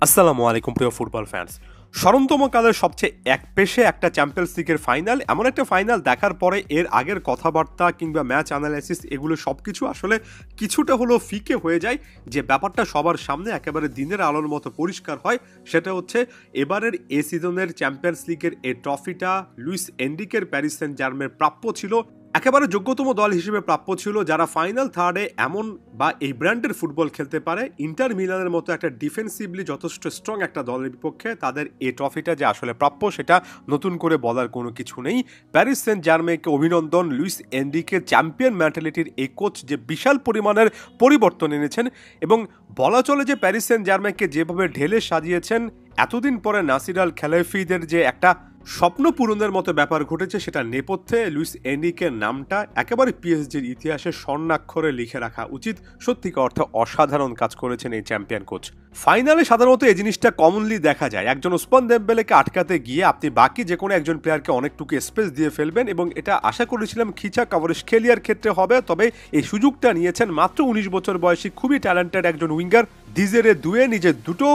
আসসালামু আলাইকুম প্রিয় ফুটবল ফ্যান্স। স্মরণতম কালের সবচেয়ে একপেশে একটা চ্যাম্পিয়ন্স লিগের ফাইনাল, এমন একটা ফাইনাল দেখার পরে এর আগের কথাবার্তা কিংবা ম্যাচ অ্যানালাইসিস এগুলো সব কিছু আসলে কিছুটা হলেও ফিকে হয়ে যায়। যে ব্যাপারটা সবার সামনে একেবারে দিনের আলোর মতো পরিষ্কার হয় সেটা হচ্ছে এবারের এ সিজনের চ্যাম্পিয়ন্স লিগের এই ট্রফিটা লুইস এনরিকের প্যারিস সেন্ট জার্মের প্রাপ্য ছিল, একেবারে যোগ্যতম দল হিসেবে প্রাপ্য ছিল, যারা ফাইনাল থার্ডে এমন বা এই ব্র্যান্ডের ফুটবল খেলতে পারে। ইন্টার মিলানের মতো একটা ডিফেন্সিভলি যথেষ্ট স্ট্রং একটা দলের বিপক্ষে তাদের এই ট্রফিটা যে আসলে প্রাপ্য সেটা নতুন করে বলার কোনো কিছু নেই। প্যারিস সেন্ট জার্মেকে অভিনন্দন। লুইস এনরিকে চ্যাম্পিয়ন মেন্টালিটির এই কোচ যে বিশাল পরিমাণের পরিবর্তন এনেছেন, এবং বলা চলে যে প্যারিস সেন্ট জার্মেকে যেভাবে ঢেলে সাজিয়েছেন, এতদিন পরে নাসির আল খেলাইফিদের যে একটা স্বপ্ন পূরণের মতো ব্যাপার ঘটেছে, সেটা নেপথ্যে লুইস এনরিকের নামটা একেবারে পিএসজির ইতিহাসে স্বর্ণাক্ষরে লিখে রাখা উচিত। সত্যিকার অর্থে অসাধারণ কাজ করেছেন এই চ্যাম্পিয়ন কোচ। ফাইনালে সাধারণত এই জিনিসটা কমনলি দেখা যায়, একজন ওসমান দেমবেলেকে আটকাতে গিয়ে আপনি বাকি যে কোনো একজন প্লেয়ারকে অনেকটুকু স্পেস দিয়ে ফেলবেন, এবং এটা আশা করেছিলাম খিচা কাভারেজখেলিয়ার ক্ষেত্রে হবে, তবে এই সুযোগটা নিয়েছেন মাত্র 19 বছর বয়সী খুবই ট্যালেন্টেড একজন উইঙ্গার। ডিজেরে দুয়ে নিজের দুটো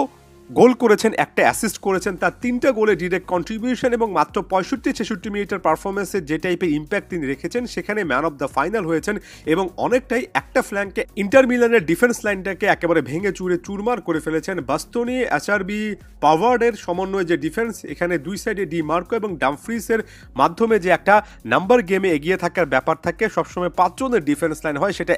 গোল করেছেন, একটা অ্যাসিস্ট করেছেন, তার 3টা গোলে ডিরেক্ট কন্ট্রিবিউশন, এবং মাত্র 65-66 মিনিটের পারফরমেন্সে যে টাইপের ইম্প্যাক্ট তিনি রেখেছেন সেখানে ম্যান অফ দ্য ফাইনাল হয়েছেন, এবং অনেকটাই একটা ফ্ল্যাঙ্কে ইন্টার মিলানের ডিফেন্স লাইনটাকে একেবারে ভেঙে চুরে চুরমার করে ফেলেছেন। বাস্তনি, অ্যাচারবি, পাভার্ডের সমন্বয়ে যে ডিফেন্স, এখানে দুই সাইডে ডি মার্কো এবং ডামফ্রিসের মাধ্যমে যে একটা নাম্বার গেমে এগিয়ে থাকার ব্যাপার থাকে, সবসময় 5 জনের ডিফেন্স লাইন হয়, সেটা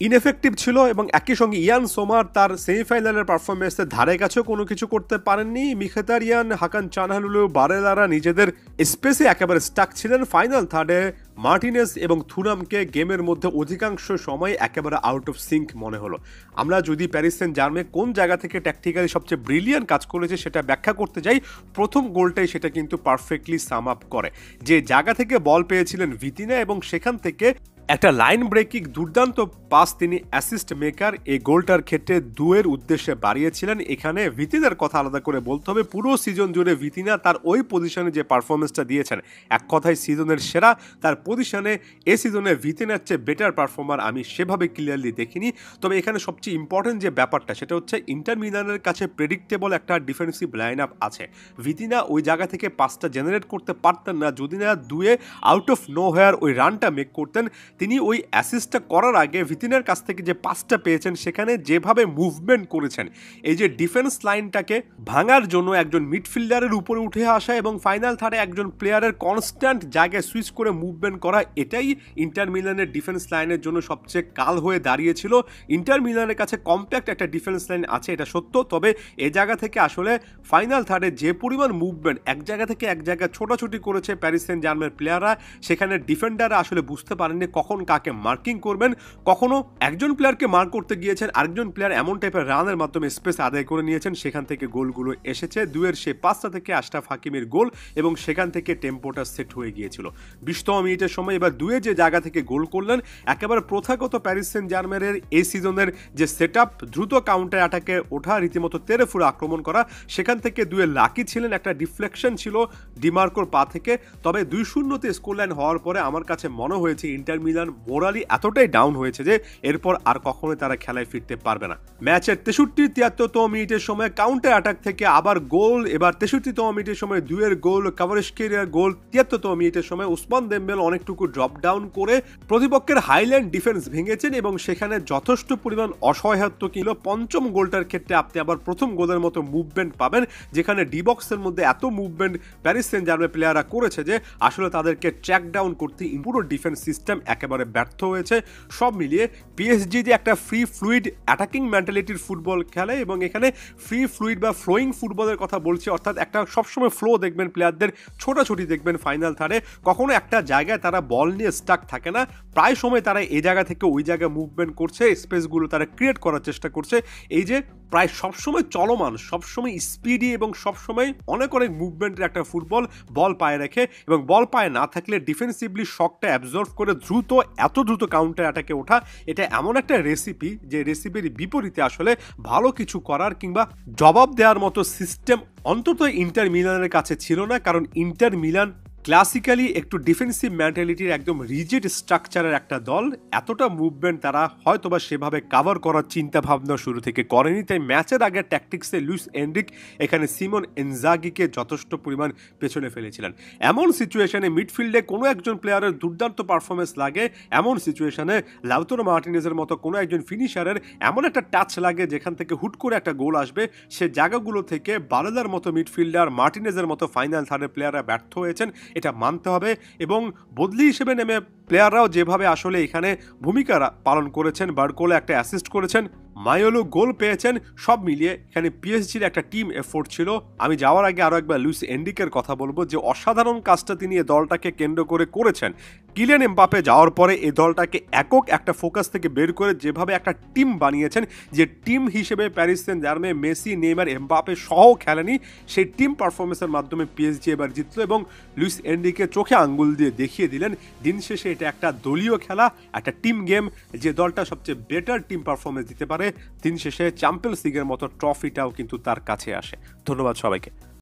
ইনএফেক্টিভ ছিল। এবং একই সঙ্গে ইয়ান সোমার তার সেমিফাইনালের পারফরমেন্সের ধারে কাছেও কোনো কিছু করতে পারেননি। মিখতারিয়ান, হাকান চানহালুলু, বারেলারা নিজেদের স্পেসে একেবারে স্টাক ছিলেন। ফাইনাল থার্ডে মার্টিনেস এবং থুরামকে গেমের মধ্যে অধিকাংশ সময় একেবারে আউট অফ সিঙ্ক মনে হলো। আমরা যদি প্যারিস সেন্ট জার্মে কোন জায়গা থেকে ট্যাকটিক্যালি সবচেয়ে ব্রিলিয়ান্ট কাজ করেছে সেটা ব্যাখ্যা করতে যাই, প্রথম গোলটাই সেটা কিন্তু পারফেক্টলি সাম আপ করে। যে জায়গা থেকে বল পেয়েছিলেন ভিতিনা, এবং সেখান থেকে একটা লাইন ব্রেকিং দুর্দান্ত পাস তিনি অ্যাসিস্ট মেকার এই গোলটার ক্ষেত্রে দুয়ের উদ্দেশ্যে বাড়িয়েছিলেন। এখানে ভিতিনার কথা আলাদা করে বলতে হবে, পুরো সিজন জুড়ে ভিতিনা তার ওই পজিশনে যে পারফরমেন্সটা দিয়েছেন, এক কথায় সিজনের সেরা। তার পজিশনে এই সিজনে ভিতিনার চেয়ে বেটার পারফর্মার আমি সেভাবে ক্লিয়ারলি দেখিনি। তবে এখানে সবচেয়ে ইম্পর্টেন্ট যে ব্যাপারটা সেটা হচ্ছে ইন্টার মিলানের কাছে প্রেডিক্টেবল একটা ডিফেন্সিভ লাইন আপ আছে। ভিতিনা ওই জায়গা থেকে পাসটা জেনারেট করতে পারতেন না যদি না দুয়ে আউট অফ নো হোয়ার ওই রানটা মেক করতেন। তিনি ওই অ্যাসিস্টটা করার আগে ভিতিনার কাছ থেকে যে পাসটা পেয়েছেন সেখানে যেভাবে মুভমেন্ট করেছেন, এই যে ডিফেন্স লাইনটাকে ভাঙার জন্য একজন মিডফিল্ডারের উপরে উঠে আসা এবং ফাইনাল থার্ডে একজন প্লেয়ারের কনস্ট্যান্ট জায়গায় সুইচ করে মুভমেন্ট করা, এটাই ইন্টার মিলানের ডিফেন্স লাইনের জন্য সবচেয়ে কাল হয়ে দাঁড়িয়েছিল। ইন্টার মিলানের কাছে কম্প্যাক্ট একটা ডিফেন্স লাইন আছে, এটা সত্য, তবে এ জায়গা থেকে আসলে ফাইনাল থার্ডে যে পরিমাণ মুভমেন্ট এক জায়গা থেকে এক জায়গায় ছোটাছুটি করেছে প্যারিস সেন্ট জার্মের প্লেয়াররা, সেখানে ডিফেন্ডাররা আসলে বুঝতে পারেননি কখন কাকে মার্কিং করবেন। কখনো একজন প্লেয়ারকে মার্ক করতে গিয়েছেন, আরেকজন প্লেয়ার এমন টাইপের রানের মাধ্যমে স্পেস আদায় করে নিয়েছেন, সেখান থেকে গোলগুলো এসেছে। দুয়ের সেই পাঁচটা থেকে আশরাফ হাকিমের গোল, এবং সেখান থেকে টেম্পোটা সেট হয়ে গিয়েছিল 20তম মিনিটের সময়। এবার দুয়ে যে জায়গা থেকে গোল করলেন, একেবারে প্রথাগত প্যারিস সেন্ট জার্মের এই সিজনের যে সেট আপ, দ্রুত কাউন্টার অ্যাটাকে ওঠা, রীতিমতো তেরে ফুরে আক্রমণ করা, সেখান থেকে দুয়ে লাকি ছিলেন, একটা ডিফ্লেকশন ছিল ডিমার্কোর পা থেকে। তবে 2-0-তে স্কোর লাইন হওয়ার পরে আমার কাছে মনে হয়েছে ইন্টার মিলান মোরালি এতটাই ডাউন হয়েছে যে এরপর আর কখনোই তারা খেলায় ফিরতে পারবে না। ম্যাচের 63-73তম মিনিটের সময় কাউন্টার অ্যাটাক থেকে আবার গোল, এবার 63তম মিনিটের সময় দুয়ের গোল, কাভারেজখেলিয়ার গোল, 73তম মিনিটের সময় ওসমান দেমবেলে অনেকটুকু ড্রপ ডাউন করে প্রতিপক্ষের হাইল্যান্ড ডিফেন্স ভেঙেছেন, এবং সেখানে যথেষ্ট পরিমাণ অসহায়ত্ব কিলো। পঞ্চম গোলটার ক্ষেত্রে আপনি আবার প্রথম গোলের মতো মুভমেন্ট পাবেন, যেখানে ডি বক্সের মধ্যে এত মুভমেন্ট প্যারিস সেন্ট জার্মের প্লেয়াররা করেছে যে আসলে তাদেরকে ট্র্যাক ডাউন করতে পুরো ডিফেন্স সিস্টেম একেবারে ব্যর্থ হয়েছে। সব মিলিয়ে পিএসজি যে একটা ফ্রি ফ্লুইড অ্যাটাকিং মেন্টালিটির ফুটবল খেলে, এবং এখানে ফ্রি ফ্লুইড বা ফ্লোয়িং ফুটবলের কথা বলছি, অর্থাৎ একটা সবসময় ফ্লো দেখবেন, প্লেয়ারদের ছোটাছুটি দেখবেন ফাইনাল থার্ডে, কখনো একটা জায়গায় তারা বল নিয়ে স্টাক থাকে না, প্রায় সময় তারা এই জায়গা থেকে ওই জায়গায় মুভমেন্ট করছে, স্পেসগুলো তারা ক্রিয়েট করার চেষ্টা করছে। এই যে প্রায় সবসময় চলমান, সবসময় স্পিডি এবং সবসময় অনেক অনেক মুভমেন্টের একটা ফুটবল, বল পায়ে রেখে, এবং বল পায়ে না থাকলে ডিফেন্সিভলি শকটা অ্যাবজর্ভ করে দ্রুত এত দ্রুত কাউন্টার অ্যাটাকে ওঠা, এটা এমন একটা রেসিপি যে রেসিপির বিপরীতে আসলে ভালো কিছু করার কিংবা জবাব দেওয়ার মতো সিস্টেম অন্তত ইন্টার মিলানের কাছে ছিল না। কারণ ইন্টার মিলান ক্লাসিক্যালি একটু ডিফেন্সিভ মেন্টালিটির একদম রিজিড স্ট্রাকচারের একটা দল, এতটা মুভমেন্ট তারা হয়তোবা সেভাবে কাভার করার চিন্তা ভাবনা শুরু থেকে করেনি। তাই ম্যাচের আগে ট্যাকটিক্সে লুইস এনরিক এখানে সিমন ইনজাগিকে যথেষ্ট পরিমাণ পেছনে ফেলেছিলেন। এমন সিচুয়েশনে মিডফিল্ডে কোনো একজন প্লেয়ারের দুর্দান্ত পারফরমেন্স লাগে, এমন সিচুয়েশনে লাউতারো মার্টিনেজের মতো কোনো একজন ফিনিশারের এমন একটা টাচ লাগে যেখান থেকে হুট করে একটা গোল আসবে, সে জায়গাগুলো থেকে বারেলার মতো মিডফিল্ডার, মার্টিনেজের মতো ফাইনাল থার্ডের প্লেয়াররা ব্যর্থ হয়েছেন, এটা মানতে হবে। এবং বদলি হিসেবে নেমে প্লেয়াররাও যেভাবে আসলে এখানে ভূমিকা পালন করেছেন, বার্কোলে একটা অ্যাসিস্ট করেছেন, মায়োলো গোল পেয়েছেন, সব মিলিয়ে এখানে পিএসজির একটা টিম এফোর্ট ছিল। আমি যাওয়ার আগে আরও একবার লুইস এনরিকের কথা বলবো, যে অসাধারণ কাজটা তিনি এই দলটাকে কেন্দ্র করে করেছেন। কিলিয়ান এমবাপে যাওয়ার পরে এই দলটাকে একক একটা ফোকাস থেকে বের করে যেভাবে একটা টিম বানিয়েছেন, যে টিম হিসেবে Paris Saint Germain Messi, Neymar, Mbappe সহ খেলেনি, সেই টিম পারফরমেন্সের মাধ্যমে পিএসজি এবার জিতলো এবং লুইস এনরিকে চোখে আঙ্গুল দিয়ে দেখিয়ে দিলেন দিন শেষে এটা একটা দলীয় খেলা, একটা টিম গেম। যে দলটা সবচেয়ে বেটার টিম পারফরমেন্স দিতে পারে দিন শেষে চ্যাম্পিয়ন্স লিগের মতো ট্রফিটাও কিন্তু তার কাছে আসে। ধন্যবাদ সবাইকে।